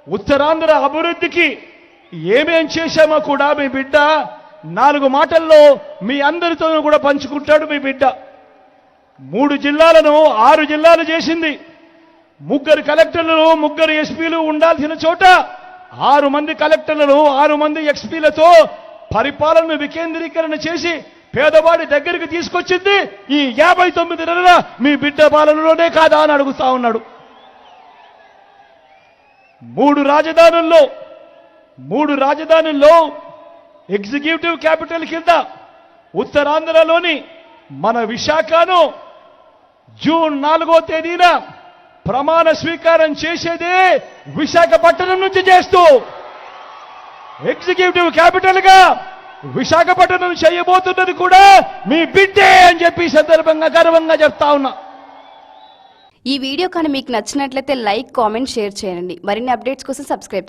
ఉత్తరాంధ్ర అభివృద్ధికి ఏమేం చేశామో కూడా మీ బిడ్డ 4 మాటల్లో మీ అందరితోనూ కూడా పంచుకుంటాడు మీ బిడ్డ. 3 జిల్లాలను 6 జిల్లాలు చేసింది. 3 కలెక్టర్లు 3 ఎస్పీలు ఉండాల్సిన చోట 6 మంది కలెక్టర్లను 6 మంది ఎస్పీలతో పరిపాలనను వికేంద్రీకరణ చేసి పేదవాడి దగ్గరికి తీసుకొచ్చింది ఈ 59 నెలల మీ బిడ్డ పాలనలోనే కాదా అని అడుగుతా ఉన్నాడు. 3 రాజధానుల్లో ఎగ్జిక్యూటివ్ క్యాపిటల్ కింద ఉత్తరాంధ్రలోని మన విశాఖను జూన్ 4వ తేదీన ప్రమాణ స్వీకారం చేసేదే విశాఖపట్నం నుంచి చేస్తూ ఎగ్జిక్యూటివ్ క్యాపిటల్ గా విశాఖపట్నం చేయబోతున్నది కూడా మీ బిడ్డే అని చెప్పి సందర్భంగా గర్వంగా చెప్తా ఉన్నా. ఈ వీడియో కానీ మీకు నచ్చినట్లయితే లైక్, కామెంట్, షేర్ చేయండి. మరిన్ని అప్డేట్స్ కోసం సబ్స్క్రైబ్